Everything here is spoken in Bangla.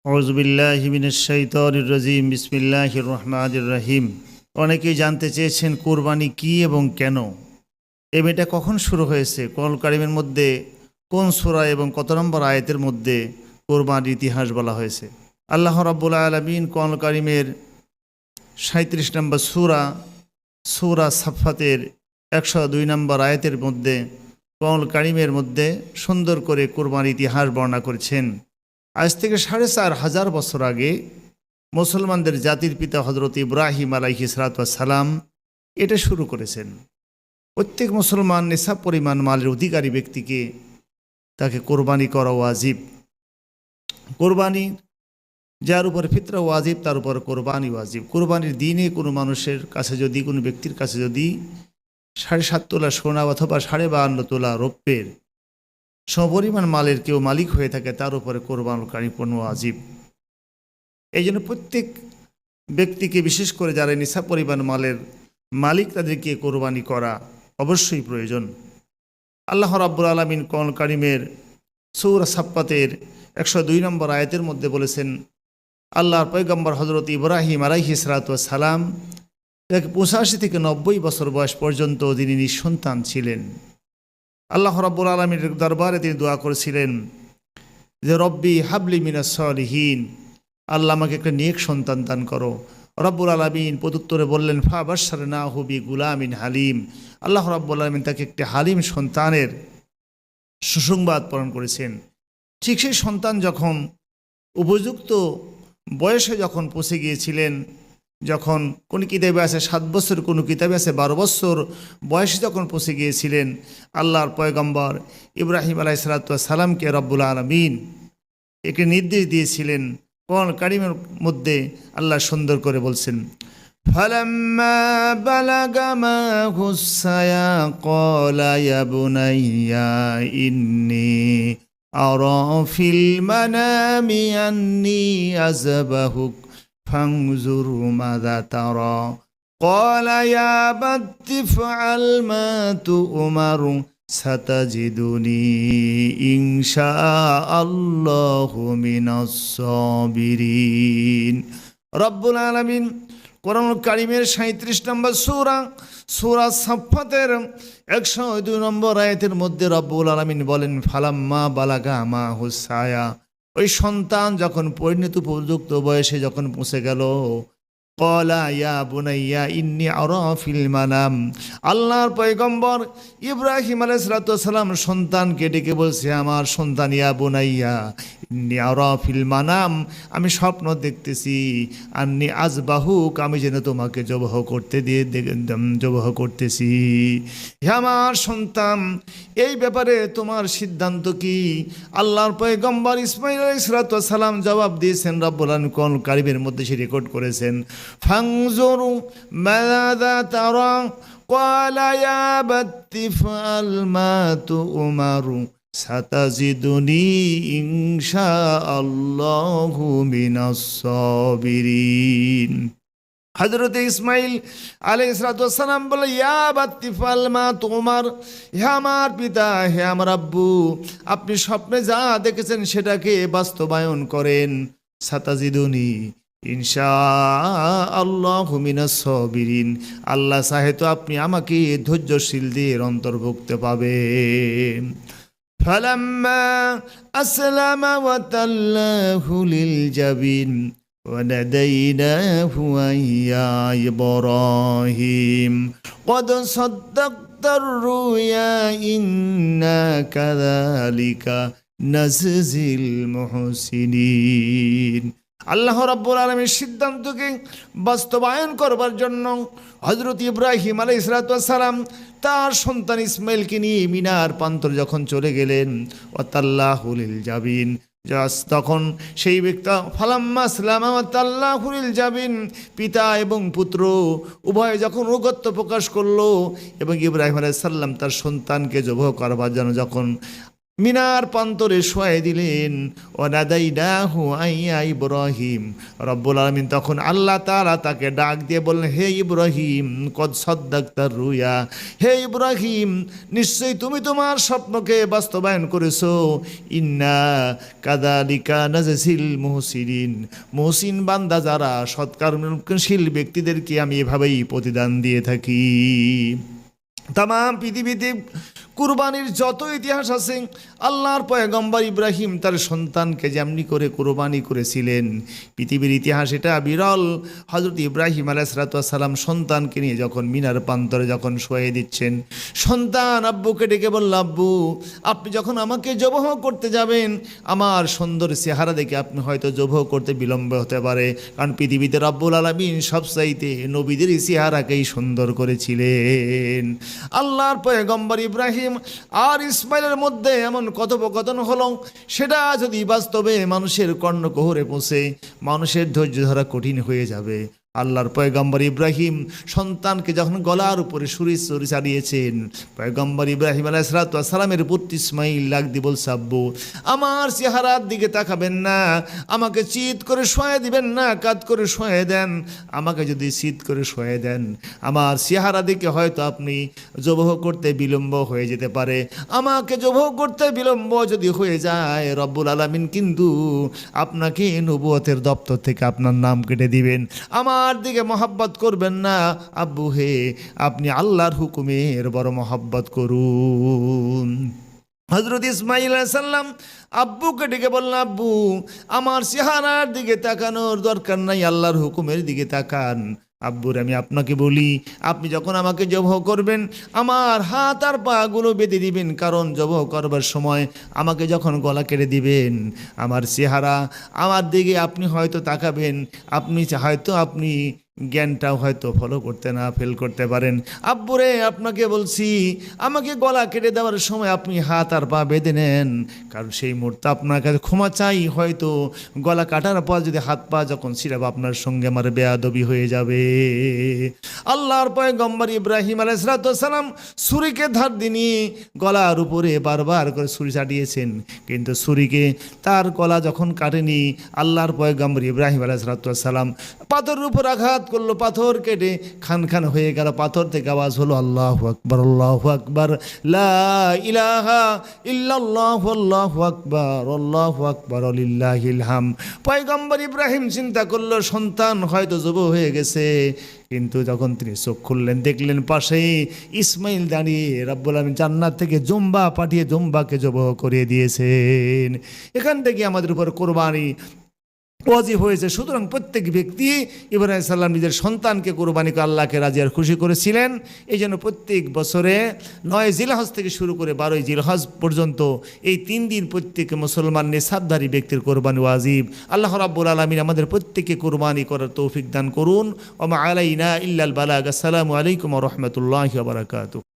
আউযুবিল্লাহি মিনাশ শাইতানির রাজিম বিসমিল্লাহির রহমানির রহিম। অনেকেই জানতে চেয়েছেন কোরবানি কি এবং কেন, এবং এটা কখন শুরু হয়েছে, কোরআন কারীমের মধ্যে কোন সূরা এবং কত নম্বর আয়াতের মধ্যে কোরবানির ইতিহাস বলা হয়েছে। আল্লাহ রাব্বুল আলামিন কোরআন কারীমের ৩৭ নম্বর সূরা সাফফাতের ১০২ নম্বর আয়াতের মধ্যে কোরআন কারীমের মধ্যে সুন্দর করে কোরবানির ইতিহাস বর্ণনা করেছেন। আজ থেকে ৪,৫০০ বছর আগে মুসলমানদের জাতির পিতা হজরত ইব্রাহিম আলাইহিস সালাম এটা শুরু করেছেন। প্রত্যেক মুসলমান নিসাব পরিমাণ মালের অধিকারী ব্যক্তিকে তাকে কোরবানি করা ওয়াজিব। কোরবানি যার উপর ফিতরা ওয়াজিব তার উপর কোরবানি ওয়াজিব। কোরবানির দিনে কোনো মানুষের কাছে যদি, কোনো ব্যক্তির কাছে যদি ৭.৫ তোলা সোনা অথবা ৫২ তোলা রৌপ্যের সমপরিমাণ মালের কেউ মালিক হয়ে থাকে, তার উপরে কোরবানকারী পণ্য ওয়াজিব। এই জন্য প্রত্যেক ব্যক্তিকে, বিশেষ করে যারা নিসাব পরিমাণ মালের মালিক, তাদেরকে কোরবানি করা অবশ্যই প্রয়োজন। আল্লাহ রাব্বুল আলামিন কোরআন কারীমের সূরা সাফফাতের ১০২ নম্বর আয়াতের মধ্যে বলেছেন, আল্লাহর পয়গম্বর হজরত ইব্রাহিম আলাইহিস সালাম ৮৫ থেকে ৯০ বছর বয়স পর্যন্ত তিনি নিঃসন্তান ছিলেন। আল্লাহ রাব্বুল আলামিনের দরবারে তিনি দোয়া করেছিলেন যে রব্বি হাবলি মিনাস সলিহিন, আল্লাহ আমাকে একটা নেক সন্তান দান করো। রব্বুল আলামিন প্রত্যুত্তরে বললেন ফাবাশশারনাহু বিগুলামিন হালিম। আল্লাহ রাব্বুল আলামিন তাকে একটি হালিম সন্তানের সুসংবাদ প্রদান করেছেন। ঠিক সেই সন্তান যখন উপযুক্ত বয়সে যখন পৌঁছে গিয়েছিলেন, যখন কোন কিতাবে আছে ৭ বছর, কোনো কিতাবে আছে ১২ বছর বয়সে যখন পৌঁছে গিয়েছিলেন, আল্লাহর পয়গম্বর ইব্রাহিম আলাইহিস সালামকে রব্বুল আলামিন একে নির্দেশ দিয়েছিলেন। কোরআন কারীমের মধ্যে আল্লাহ সুন্দর করে বলছেন, ফালাম্মা বালাগা মাহুস সায়া ক্বালা ইয়া বুনাইয়া ইন্নী আরা ফিল মানামি আন্নী আযবাহুক ফানজুর মাযা তারা ক্বালা ইয়া আবাতি ইফআল মা তু'মারু সাতাজিদুনি ইনশাআল্লাহু মিনাস সাবিরিন। রব্বুল আলামিন কোরআন কারীমের ৩৭ নম্বর সূরা সাফফাতের ১০২ নম্বর আয়াতের মধ্যে রব্বুল আলামিন বলেন, ফালাম্মা বালাগা মাহুস সায়া, ওই সন্তান যখন পরিণত উপযুক্ত বয়সে যখন পৌঁছে গেল, ক্বালা ইয়া বুনাইয়া ইন্নী আরা ফিল মানাম, আল্লাহর পয়গম্বর ইব্রাহিম আলাইহিস সালাম সন্তানকে ডেকে বলছে, আমার সন্তান, ইয়া বুনাইয়া ইন্নী আরা ফিল মানাম, আমি স্বপ্ন দেখতেছি, আন্নী আযবাহুক, আমি যেন তোমাকে জবহ করতেছি। হে আমার সন্তান, এই ব্যাপারে তোমার সিদ্ধান্ত কি? আল্লাহর পয়গম্বর ইসমাঈল আলাইহিস সালাম জবাব দিয়েছেন। রব্বুল আলামিন কোরআন কারীমের মধ্যে সে রেকর্ড করেছেন, ফানজুরু মাযা তারা ক্বালা ইয়া আবাতি ইফআল মা তু'মারু সাতাজিদুনি ইনশাআল্লাহু মিনাস সাবিরিন। হযরত ইসমাঈল আলাইহিস সালাম বলে, ইয়া আবাতি ইফআল মা তু'মার, হে আমার পিতা, হে আমার আব্বু, আপনি স্বপ্নে যা দেখেছেন সেটাকে বাস্তবায়ন করেন। সাতাজিদুনি ইনশাআল্লাহু মিনাস সাবিরিন, আল্লাহ চাহে তো আপনি আমাকে ধৈর্যশীলদের অন্তর্ভুক্ত পাবেন। ফালাম্মা আসলামা ওয়া তাল্লাহু লিল জাবিন ওয়ানাদাইনাহু ইয়া ইব্রাহিম ক্বাদ সাদ্দাকতার রুয়া ইন্না কাযালিকা নাজজিল মুহসিনিন। আল্লাহ রাব্বুল আলামিনের সিদ্ধান্তকে বাস্তবায়ন করবার জন্য হযরত ইব্রাহিম আলাইহিস সালাম তার সন্তান ইসমাঈলকে নিয়ে মিনার প্রান্তরে যখন চলে গেলেন, ওয়াতাল্লাহু লিল জাবিন, তখন সেই ব্যক্তি ফালাম্মা আসলামা ওয়াতাল্লাহু লিল জাবিন, পিতা এবং পুত্র উভয়ে যখন অনুগত্য প্রকাশ করলো এবং ইব্রাহিম আলাইহিস সালাম তার সন্তানকে জবহ করবার জন্য যখন মিনার প্রান্তরে শোয়াই দিলেন। ও নাদাইনাহু আইয়া ইব্রাহিম, রব্বুল আলামিন তখন আল্লাহ তাআলা তাকে ডাক দিয়ে বললেন, হে ইব্রাহিম কদ সাদ্দাকতার রুয়া, হে ইব্রাহিম নিশ্চয়ই তুমি তোমার স্বপ্নকে বাস্তবায়ন করেছো। ইন্না কাযালিকা নাজসিল মুহসিনিন, মুহসিন বান্দা যারা সৎকর্মশীল ব্যক্তিদেরকে আমি এভাবেই প্রতিদান দিয়ে থাকি। তাম পৃথিবীতে কুরবানির যত ইতিহাস আছে, আল্লাহর পয়গম্বর ইব্রাহিম তার সন্তানকে যেমনি করে কুরবানি করেছিলেন, পৃথিবীর ইতিহাস এটা বিরল। হযরত ইব্রাহিম আলাইহিস সালাম সন্তানকে নিয়ে যখন মিনার প্রান্তরে যখন শোয়ে দিচ্ছেন, সন্তান আব্বুকে ডেকে বলল, আব্বু আপনি যখন আমাকে জবহ করতে যাবেন, আমার সুন্দর চেহারা দেখে আপনি হয়তো জবহ করতে বিলম্ব হতে পারে, কারণ পৃথিবীতে রব্বুল আলামিন সবচাইতে নবীদের চেহারাকেই সুন্দর করেছিলেন। আল্লাহর পয়গম্বর ইব্রাহিম আর ইসমাইলের মধ্যে এমন কথোপকথন হলো, সেটা যদি বাস্তবে মানুষের কর্ণকুহরে পৌঁছে, মানুষের ধৈর্য ধরা কঠিন হয়ে যাবে। আল্লাহর পয়গম্বর ইব্রাহিম সন্তানকে যখন গলার উপরে ছুরি চালিয়েছেন, পয়গম্বর ইব্রাহিম আলাইহিস সালামের পুত্র ইসমাইল লাগ দিয়ে বলছে, আব্বু আমার চেহারার দিকে তাকাবেন না, আমাকে চিৎ করে শোয়ে দিবেন না, কাত করে শোয়ে দেন। আমাকে যদি চিৎ করে শোয়ে দেন, আমার চেহারা দিকে হয়তো আপনি জবহ করতে বিলম্ব হয়ে যেতে পারে। আমাকে জবহ করতে বিলম্ব যদি হয়ে যায়, রব্বুল আলামিন কিন্তু আপনাকে নবুয়তের দপ্তর থেকে আপনার নাম কেটে দিবেন। আমার দিকে মহব্বত করবেন না আব্বু হে, আপনি আল্লাহর হুকুমের বড় মহব্বত করুন। হযরত ইসমাইল আলাইহিস সালাম আব্বুকে ডেকে বললেন, আব্বু আমার চেহারার দিকে তাকানোর দরকার নাই, আল্লাহর হুকুমের দিকে তাকান। আব্বুর আমি আপনাকে বলি, আপনি যখন আমাকে জবহ করবেন, আমার হাত আর পাগুলো বেঁধে দিবেন, কারণ জবহ করবার সময় আমাকে যখন গলা কেটে দিবেন, আমার চেহারা আমার দিকে আপনি হয়তো তাকাবেন, আপনি জ্ঞানটাও হয়তো ফলো করতে না ফেল করতে পারেন। আব্বুরে আপনাকে বলছি, আমাকে গলা কেটে দেওয়ার সময় আপনি হাত আর পা বেঁধে নেন, কারণ সেই মুহূর্তে আপনার কাছে ক্ষমা চাই, হয়তো গলা কাটার পর যদি হাত পা যখন ছিঁড়াবো, আপনার সঙ্গে আমার বেয়াদবি হয়ে যাবে। আল্লাহর পয়গম্বর ইব্রাহিম আলাইহিস সালাম ছুরিকে ধার দিয়ে গলার উপরে বারবার করে ছুরি চাটিয়েছেন, কিন্তু ছুরিকে তার গলা যখন কাটেনি, আল্লাহর পয়গম্বর ইব্রাহিম আলাইহিস সালাম পাথরের উপর আঘাত করলো, পাথর কেটে খান খান হয়ে গেল। পাথর থেকে আওয়াজ হলো, আল্লাহু আকবার, আল্লাহু আকবার, লা ইলাহা ইল্লাল্লাহু, আল্লাহু আকবার, আল্লাহু আকবার, লিল্লাহিল হামদ। পয়গম্বর ইব্রাহিম চিন্তা করলো সন্তান হয়তো যুবক হয়ে গেছে, কিন্তু যখন তিনি চোখ খুললেন, দেখলেন পাশে ইসমাইল দাঁড়িয়ে, রব্বুল আলামিন জান্নাত থেকে জুম্বা পাঠিয়ে জুম্বাকে জবহ করে দিয়েছেন। এখান থেকে আমাদের উপর কোরবানি ওয়াজিব হয়েছে। সুতরাং প্রত্যেক ব্যক্তি ইব্রাহিম সাল্লাম নিজের সন্তানকে কোরবানি করে আল্লাহকে রাজি আর খুশি করেছিলেন। এই জন্য প্রত্যেক বছরে 9 জিলহজ থেকে শুরু করে 12 জিলহজ পর্যন্ত এই 3 দিন প্রত্যেক মুসলমান নিসাবধারী ব্যক্তির কোরবানি ওয়াজিব। আল্লাহ রাব্বুল আলামিন আমাদের প্রত্যেককে কোরবানি করার তৌফিক দান করুন। ওয়া মা আলাইনা ইল্লাল বালাগ। আসসালামু আলাইকুম ওয়া রাহমাতুল্লাহি ওয়া বারাকাতুহু।